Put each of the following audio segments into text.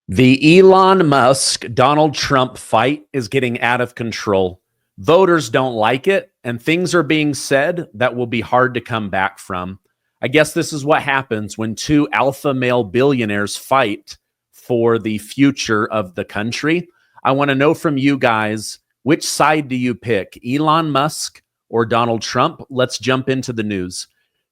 The Elon Musk Donald Trump fight is getting out of control. Voters don't like it, and things are being said that will be hard to come back from. I guess this is what happens when two alpha male billionaires fight for the future of the country. I want to know from you guys, which side do you pick, Elon Musk or Donald Trump? Let's jump into the news.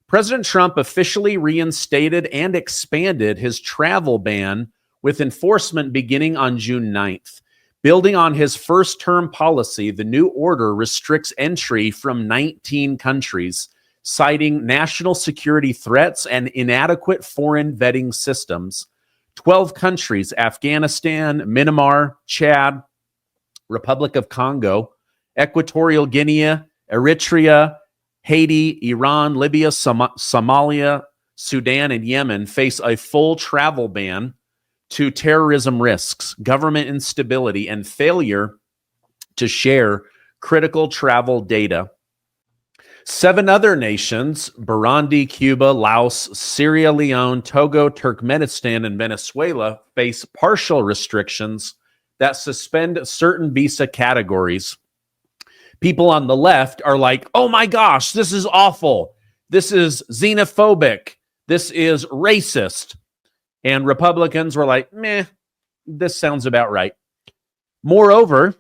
President Trump officially reinstated and expanded his travel ban with enforcement beginning on June 9th. Building on his first-term policy, the new order restricts entry from 19 countries, citing national security threats and inadequate foreign vetting systems. 12 countries, Afghanistan, Myanmar, Chad, Republic of Congo, Equatorial Guinea, Eritrea, Haiti, Iran, Libya, Somalia, Sudan, and Yemen, face a full travel ban to terrorism risks, government instability, and failure to share critical travel data. 7 other nations, Burundi, Cuba, Laos, Sierra Leone, Togo, Turkmenistan, and Venezuela, face partial restrictions that suspend certain visa categories. People on the left are like, oh my gosh, this is awful. This is xenophobic. This is racist. And Republicans were like, meh, this sounds about right. Moreover,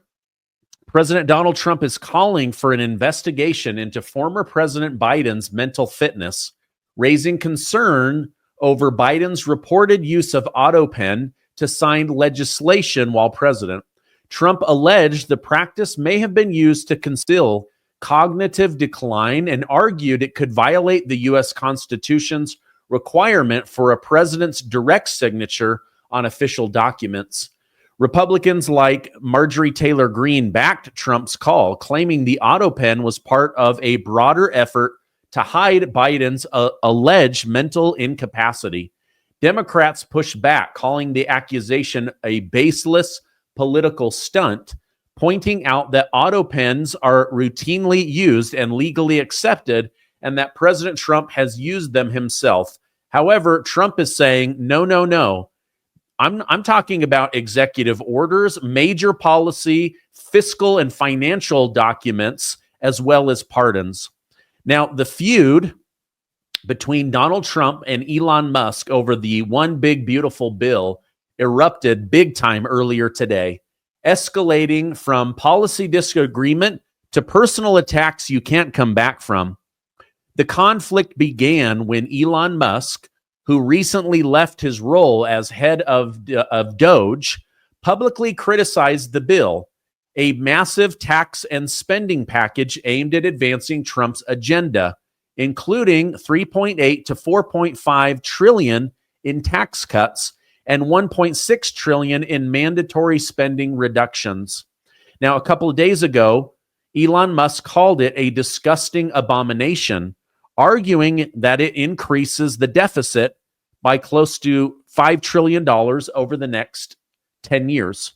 President Donald Trump is calling for an investigation into former President Biden's mental fitness, raising concern over Biden's reported use of AutoPen to sign legislation while president. Trump alleged the practice may have been used to conceal cognitive decline and argued it could violate the U.S. Constitution's requirement for a president's direct signature on official documents. Republicans like Marjorie Taylor Greene backed Trump's call, claiming the AutoPen was part of a broader effort to hide Biden's alleged mental incapacity. Democrats pushed back, calling the accusation a baseless political stunt, pointing out that AutoPens are routinely used and legally accepted, and that President Trump has used them himself. However, Trump is saying, no. I'm talking about executive orders, major policy, fiscal and financial documents, as well as pardons. Now, the feud between Donald Trump and Elon Musk over the one big beautiful bill erupted big time earlier today, escalating from policy disagreement to personal attacks you can't come back from. The conflict began when Elon Musk, who recently left his role as head of Doge, publicly criticized the bill, a massive tax and spending package aimed at advancing Trump's agenda, including 3.8 to 4.5 trillion in tax cuts and 1.6 trillion in mandatory spending reductions. Now, a couple of days ago, Elon Musk called it a disgusting abomination, arguing that it increases the deficit by close to $5 trillion over the next 10 years,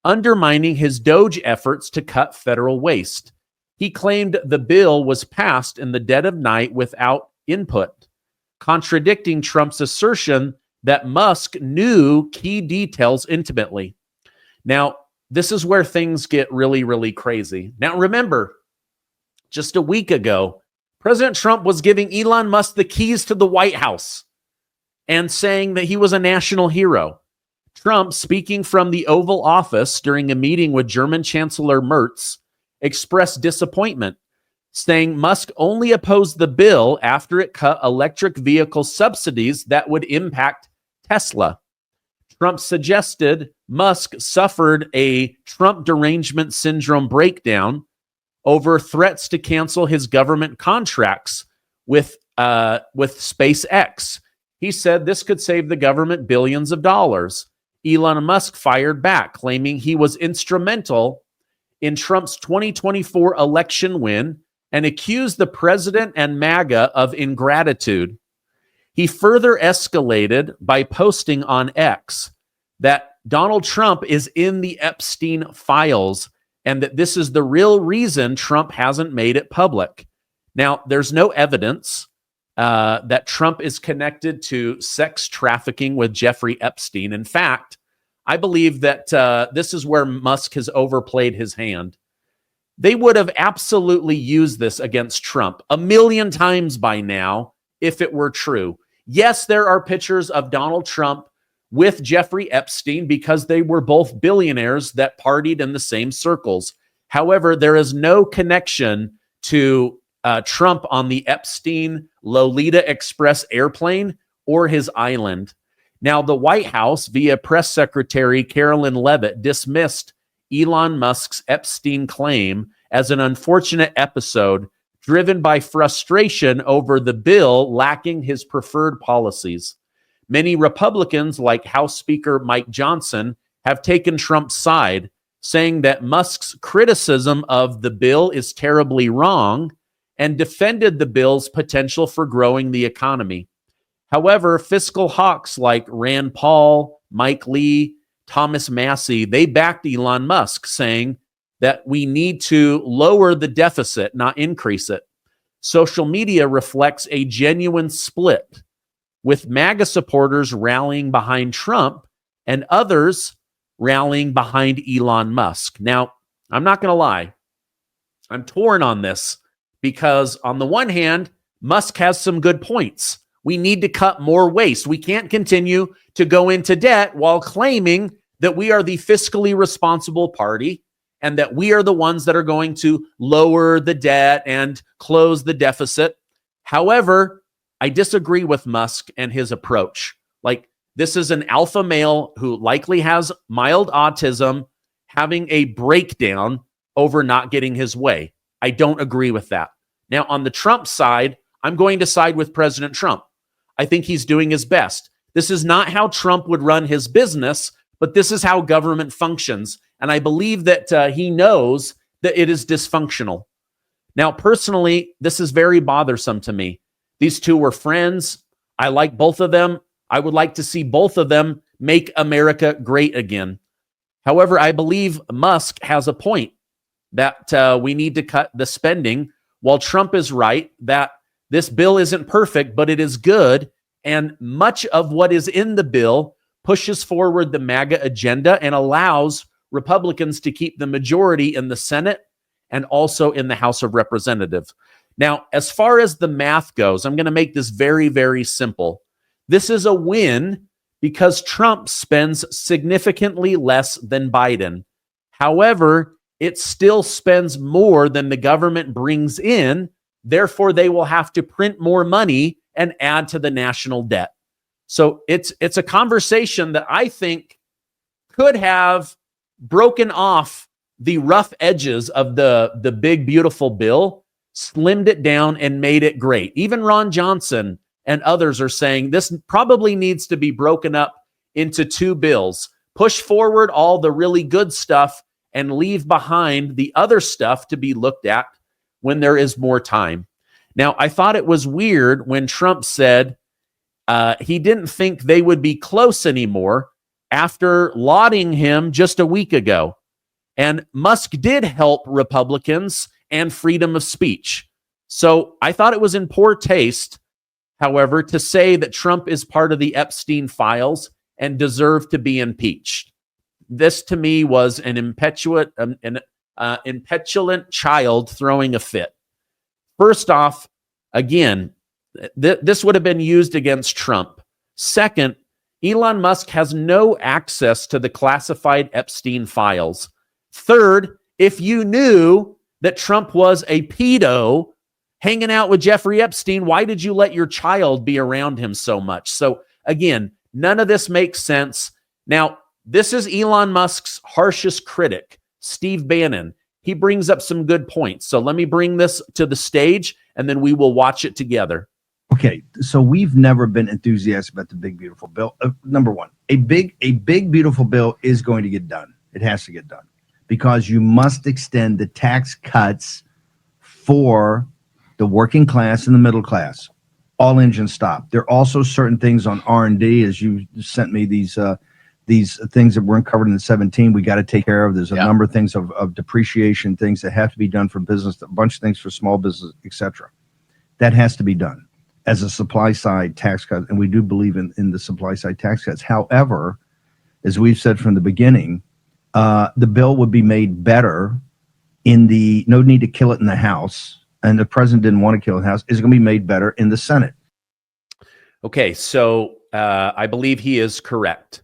undermining his Doge efforts to cut federal waste. He claimed the bill was passed in the dead of night without input, contradicting Trump's assertion that Musk knew key details intimately. Now, this is where things get really, really crazy. Now, remember, just a week ago, President Trump was giving Elon Musk the keys to the White House and saying that he was a national hero. Trump, speaking from the Oval Office during a meeting with German Chancellor Merz, expressed disappointment, saying Musk only opposed the bill after it cut electric vehicle subsidies that would impact Tesla. Trump suggested Musk suffered a Trump derangement syndrome breakdown over threats to cancel his government contracts with SpaceX. He said this could save the government billions of dollars. Elon Musk fired back, claiming he was instrumental in Trump's 2024 election win and accused the president and MAGA of ingratitude. He further escalated by posting on X that Donald Trump is in the Epstein files and that this is the real reason Trump hasn't made it public. Now, there's no evidence that Trump is connected to sex trafficking with Jeffrey Epstein. In fact, I believe that this is where Musk has overplayed his hand. They would have absolutely used this against Trump a million times by now if it were true. Yes, there are pictures of Donald Trump with Jeffrey Epstein because they were both billionaires that partied in the same circles. However, there is no connection to Trump on the Epstein Lolita Express airplane or his island. Now, the White House, via press secretary Carolyn Leavitt, dismissed Elon Musk's Epstein claim as an unfortunate episode driven by frustration over the bill lacking his preferred policies. Many Republicans, like House Speaker Mike Johnson, have taken Trump's side, saying that Musk's criticism of the bill is terribly wrong and defended the bill's potential for growing the economy. However, fiscal hawks like Rand Paul, Mike Lee, Thomas Massey, they backed Elon Musk, saying that we need to lower the deficit, not increase it. Social media reflects a genuine split, with MAGA supporters rallying behind Trump and others rallying behind Elon Musk. Now, I'm not going to lie. I'm torn on this because on the one hand, Musk has some good points. We need to cut more waste. We can't continue to go into debt while claiming that we are the fiscally responsible party and that we are the ones that are going to lower the debt and close the deficit. However, I disagree with Musk and his approach. Like, this is an alpha male who likely has mild autism having a breakdown over not getting his way. I don't agree with that. Now, on the Trump side, I'm going to side with President Trump. I think he's doing his best. This is not how Trump would run his business, but this is how government functions. And I believe that he knows that it is dysfunctional. Now, personally, this is very bothersome to me. These two were friends. I like both of them. I would like to see both of them make America great again. However, I believe Musk has a point that we need to cut the spending, while Trump is right that this bill isn't perfect, but it is good. And much of what is in the bill pushes forward the MAGA agenda and allows Republicans to keep the majority in the Senate and also in the House of Representatives. Now, as far as the math goes, I'm going to make this very, very simple. This is a win because Trump spends significantly less than Biden. However, it still spends more than the government brings in. Therefore, they will have to print more money and add to the national debt. So it's a conversation that I think could have broken off the rough edges of the big, beautiful bill, slimmed it down, and made it great. Even Ron Johnson and others are saying this probably needs to be broken up into two bills. Push forward all the really good stuff and leave behind the other stuff to be looked at when there is more time. Now, I thought it was weird when Trump said he didn't think they would be close anymore after lauding him just a week ago. And Musk did help Republicans and freedom of speech. So I thought it was in poor taste, however, to say that Trump is part of the Epstein files and deserved to be impeached. This to me was an impetulant child throwing a fit. First off, again, this would have been used against Trump. Second, Elon Musk has no access to the classified Epstein files. Third, if you knew that Trump was a pedo hanging out with Jeffrey Epstein, why did you let your child be around him so much? So again, none of this makes sense. Now, this is Elon Musk's harshest critic, Steve Bannon. He brings up some good points. So let me bring this to the stage and then we will watch it together. Okay, so we've never been enthusiastic about the big, beautiful bill. Number one, a big, beautiful bill is going to get done. It has to get done because you must extend the tax cuts for the working class and the middle class. All engines stop. There are also certain things on R&D, as you sent me these things that weren't covered in the 17 we got to take care of. There's a number of things of depreciation, things that have to be done for business, a bunch of things for small business, etc. That has to be done as a supply side tax cut, and we do believe in the supply side tax cuts. However, as we've said from the beginning, the bill would be made better in the no need to kill it in the House, and the president didn't want to kill it in the House, is going to be made better in the Senate. Okay, so I believe he is correct.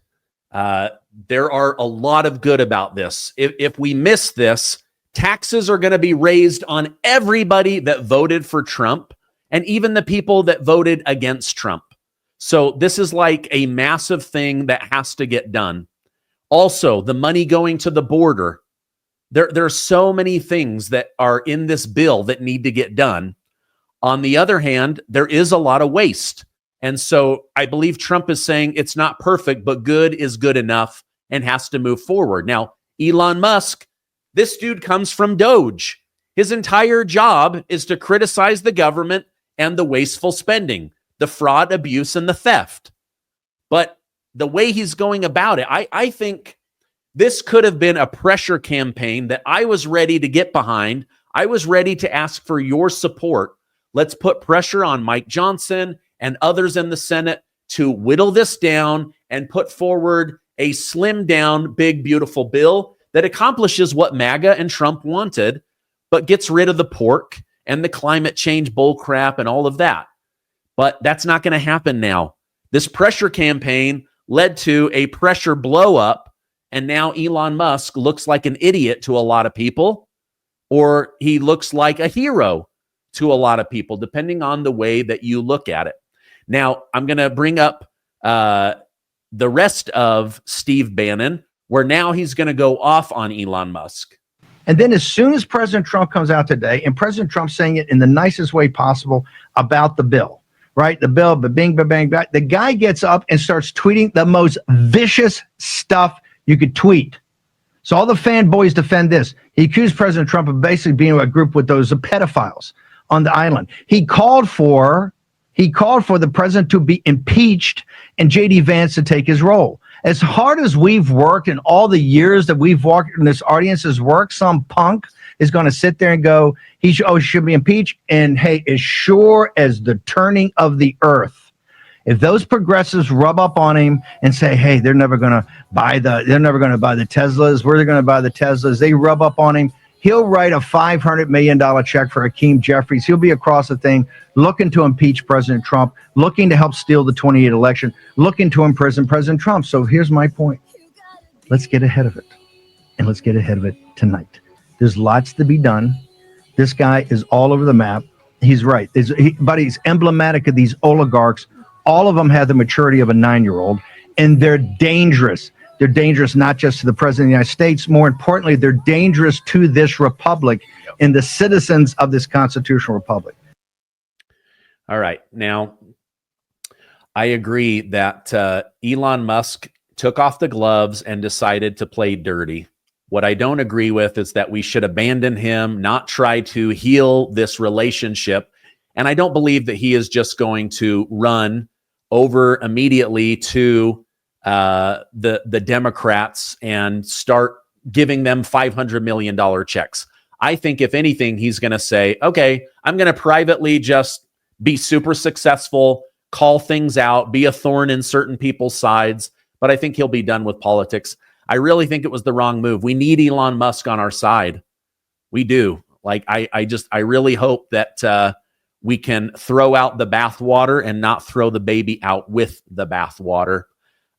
There are a lot of good about this. If we miss this, taxes are going to be raised on everybody that voted for Trump and even the people that voted against Trump. So this is like a massive thing that has to get done. Also, the money going to the border. There are so many things that are in this bill that need to get done. On the other hand, there is a lot of waste. And so I believe Trump is saying it's not perfect, but good is good enough and has to move forward. Now, Elon Musk, this dude comes from Doge. His entire job is to criticize the government and the wasteful spending, the fraud, abuse, and the theft. But the way he's going about it, I think this could have been a pressure campaign that I was ready to get behind. I was ready to ask for your support. Let's put pressure on Mike Johnson and others in the Senate to whittle this down and put forward a slimmed down, big, beautiful bill that accomplishes what MAGA and Trump wanted, but gets rid of the pork and the climate change bullcrap and all of that. But that's not going to happen now. This pressure campaign led to a pressure blow up, and now Elon Musk looks like an idiot to a lot of people, or he looks like a hero to a lot of people, depending on the way that you look at it. Now, I'm going to bring up the rest of Steve Bannon, where now he's going to go off on Elon Musk. And then as soon as President Trump comes out today, and President Trump saying it in the nicest way possible about the bill, right? The bill, bing, bang, bang. The guy gets up and starts tweeting the most vicious stuff you could tweet. So all the fanboys defend this. He accused President Trump of basically being a group with those pedophiles on the island. He called for the president to be impeached and J.D. Vance to take his role. As hard as we've worked in all the years that we've worked and this audience has worked, some punk is going to sit there and go, he should be impeached. And hey, as sure as the turning of the earth, if those progressives rub up on him and say, hey, they're never going to buy the Teslas, we're going to buy the Teslas, they rub up on him, he'll write a $500 million check for Hakeem Jeffries. He'll be across the thing looking to impeach President Trump, looking to help steal the 28 election, looking to imprison President Trump. So here's my point. Let's get ahead of it. And let's get ahead of it tonight. There's lots to be done. This guy is all over the map. He's right. But he's emblematic of these oligarchs. All of them have the maturity of a 9-year-old, and they're dangerous. They're dangerous not just to the president of the United States. More importantly, they're dangerous to this republic and the citizens of this constitutional republic. All right. Now, I agree that Elon Musk took off the gloves and decided to play dirty. What I don't agree with is that we should abandon him, not try to heal this relationship. And I don't believe that he is just going to run over immediately to the Democrats and start giving them $500 million checks. I think if anything, he's going to say, okay, I'm going to privately just be super successful, call things out, be a thorn in certain people's sides. But I think he'll be done with politics. I really think it was the wrong move. We need Elon Musk on our side. We do. Like, I really hope that we can throw out the bathwater and not throw the baby out with the bathwater.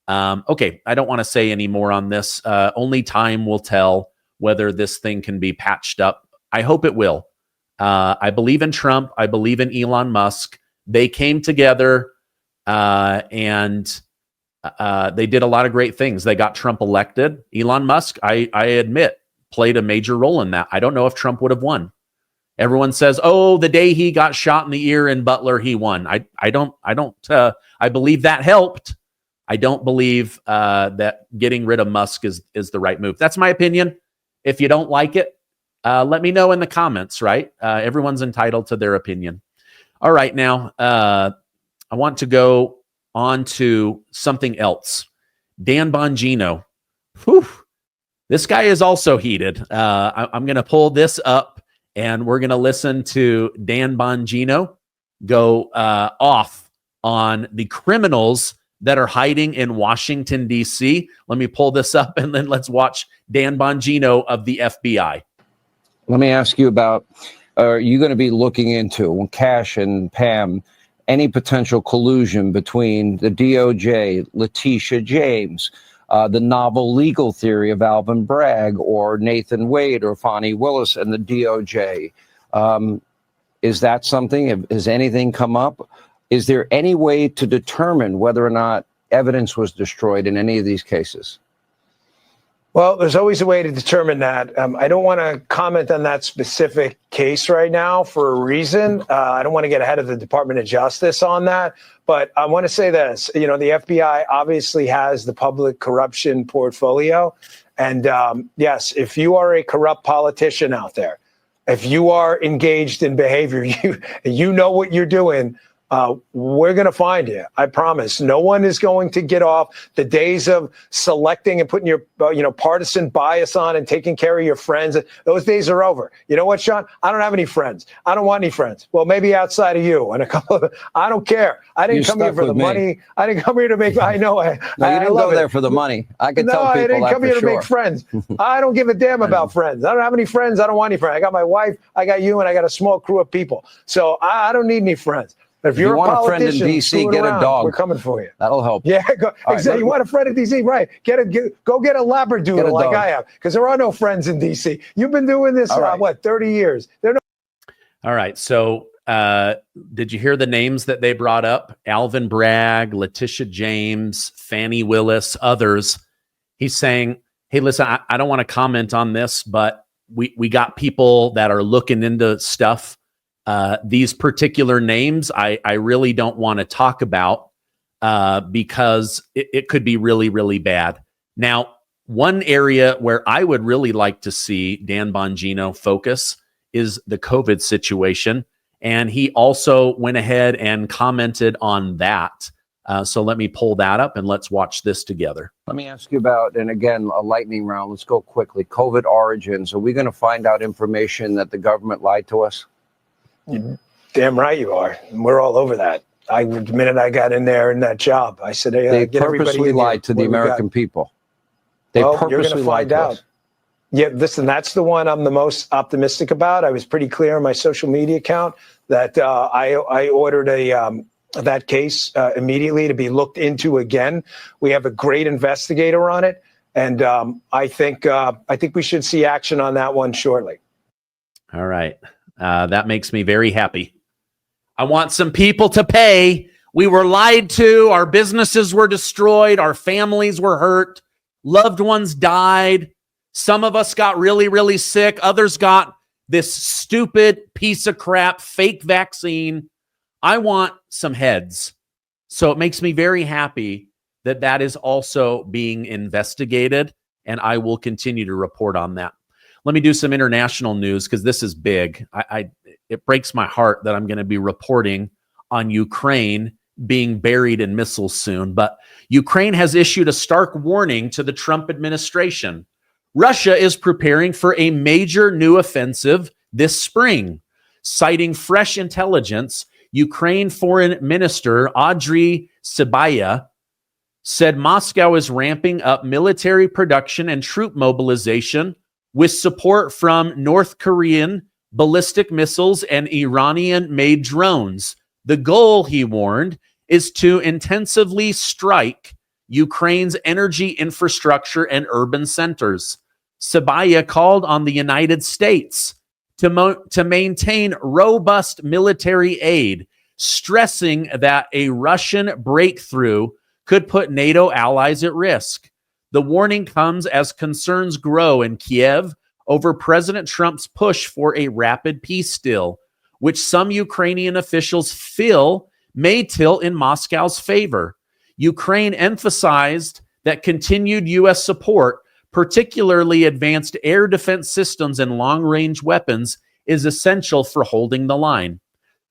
Okay, I don't want to say any more on this. Only time will tell whether this thing can be patched up. I hope it will. I believe in Trump. I believe in Elon Musk. They came together and they did a lot of great things. They got Trump elected. Elon Musk, I admit, played a major role in that. I don't know if Trump would have won. Everyone says, oh, the day he got shot in the ear in Butler, he won. I believe that helped. I don't believe that getting rid of Musk is the right move. That's my opinion. If you don't like it, let me know in the comments, right? Everyone's entitled to their opinion. All right, now I want to go on to something else. Dan Bongino. Whew. This guy is also heated. I'm going to pull this up, and we're going to listen to Dan Bongino go off on the criminals that are hiding in Washington, D.C. Let me pull this up and then let's watch Dan Bongino of the FBI. Let me ask you about, are you going to be looking into, Cash and Pam, any potential collusion between the DOJ, Letitia James, the novel legal theory of Alvin Bragg or Nathan Wade or Fonnie Willis and the DOJ? Is that something? Has anything come up? Is there any way to determine whether or not evidence was destroyed in any of these cases? Well, there's always a way to determine that. I don't want to comment on that specific case right now for a reason. I don't want to get ahead of the Department of Justice on that. But I want to say this, the FBI obviously has the public corruption portfolio. And yes, if you are a corrupt politician out there, if you are engaged in behavior, you know what you're doing, we're going to find you. I promise. No one is going to get off. The days of selecting and putting your partisan bias on and taking care of your friends, those days are over. You know what, Sean? I don't have any friends. I don't want any friends. Well, maybe outside of you and a couple of, I don't care. I didn't come here for the money. I didn't come here to make, I know. No, you didn't go there for the money. I can tell people that. No, I didn't come here to make friends. I don't give a damn about friends. I don't have any friends. I don't want any friends. I got my wife, I got you, and I got a small crew of people. So I don't need any friends. If you want a friend in DC, get a dog. We're coming for you. That'll help. Yeah, exactly. You want a friend in DC, right? Go get a Labradoodle like I have, because there are no friends in DC. You've been doing this for 30 years. All right. So did you hear the names that they brought up? Alvin Bragg, Letitia James, Fannie Willis, others. He's saying, hey, listen, I don't want to comment on this, but we got people that are looking into stuff. These particular names, I really don't want to talk about because it could be really, really bad. Now, one area where I would really like to see Dan Bongino focus is the COVID situation. And he also went ahead and commented on that. So let me pull that up and let's watch this together. Let me ask you about, and again, a lightning round. Let's go quickly. COVID origins. Are we going to find out information that the government lied to us? Damn right you are. We're all over that. The minute I got in there in that job, I said, hey, they purposely lied to the American people. They purposely lied to us. Yeah, listen, that's the one I'm the most optimistic about. I was pretty clear on my social media account that I ordered that case immediately to be looked into again. We have a great investigator on it, and I think we should see action on that one shortly. All right. That makes me very happy. I want some people to pay. We were lied to. Our businesses were destroyed. Our families were hurt. Loved ones died. Some of us got really, really sick. Others got this stupid piece of crap, fake vaccine. I want some heads. So it makes me very happy that that is also being investigated, and I will continue to report on that. Let me do some international news because this is big. It breaks my heart that I'm going to be reporting on Ukraine being buried in missiles soon. But Ukraine has issued a stark warning to the Trump administration. Russia is preparing for a major new offensive this spring. Citing fresh intelligence, Ukraine Foreign Minister Audrey Sibaya said Moscow is ramping up military production and troop mobilization with support from North Korean ballistic missiles and Iranian-made drones. The goal, he warned, is to intensively strike Ukraine's energy infrastructure and urban centers. Sibaya called on the United States to maintain robust military aid, stressing that a Russian breakthrough could put NATO allies at risk. The warning comes as concerns grow in Kiev over President Trump's push for a rapid peace deal, which some Ukrainian officials feel may tilt in Moscow's favor. Ukraine emphasized that continued U.S. support, particularly advanced air defense systems and long-range weapons, is essential for holding the line.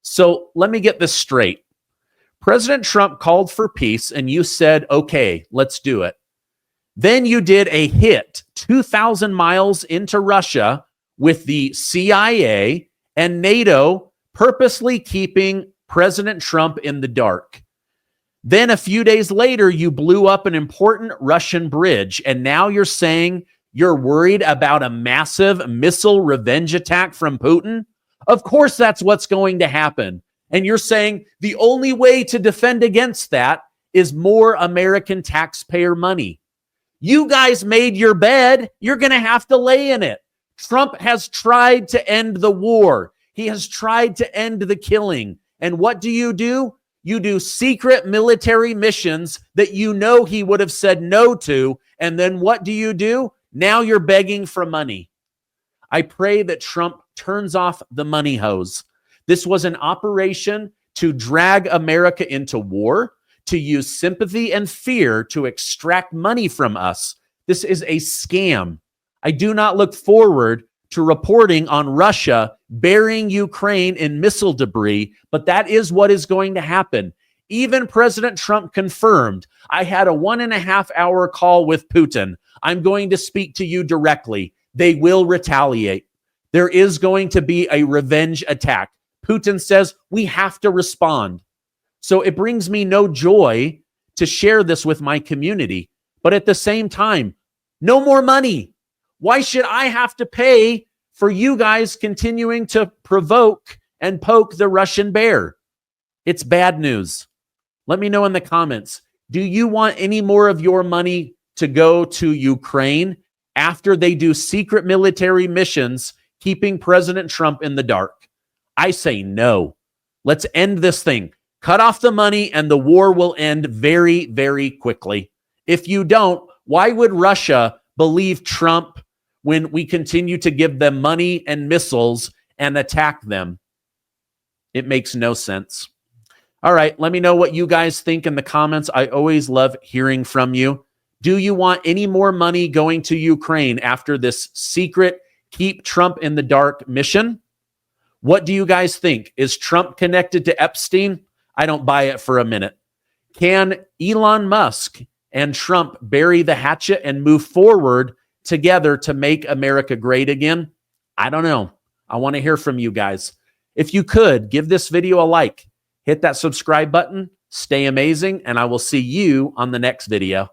So let me get this straight. President Trump called for peace, and you said, okay, let's do it. Then you did a hit 2,000 miles into Russia with the CIA and NATO purposely keeping President Trump in the dark. Then a few days later, you blew up an important Russian bridge. And now you're saying you're worried about a massive missile revenge attack from Putin? Of course, that's what's going to happen. And you're saying the only way to defend against that is more American taxpayer money. You guys made your bed. You're going to have to lay in it. Trump has tried to end the war. He has tried to end the killing. And what do? You do secret military missions that you know he would have said no to. And then what do? Now you're begging for money. I pray that Trump turns off the money hose. This was an operation to drag America into war, to use sympathy and fear to extract money from us. This is a scam. I do not look forward to reporting on Russia burying Ukraine in missile debris, but that is what is going to happen. Even President Trump confirmed, I had a 1.5 hour call with Putin. I'm going to speak to you directly. They will retaliate. There is going to be a revenge attack. Putin says we have to respond. So it brings me no joy to share this with my community. But at the same time, no more money. Why should I have to pay for you guys continuing to provoke and poke the Russian bear? It's bad news. Let me know in the comments. Do you want any more of your money to go to Ukraine after they do secret military missions, keeping President Trump in the dark? I say no. Let's end this thing. Cut off the money and the war will end very, very quickly. If you don't, why would Russia believe Trump when we continue to give them money and missiles and attack them? It makes no sense. All right, let me know what you guys think in the comments. I always love hearing from you. Do you want any more money going to Ukraine after this secret keep Trump in the dark mission? What do you guys think? Is Trump connected to Epstein? I don't buy it for a minute. Can Elon Musk and Trump bury the hatchet and move forward together to make America great again? I don't know. I want to hear from you guys. If you could, give this video a like, hit that subscribe button, stay amazing, and I will see you on the next video.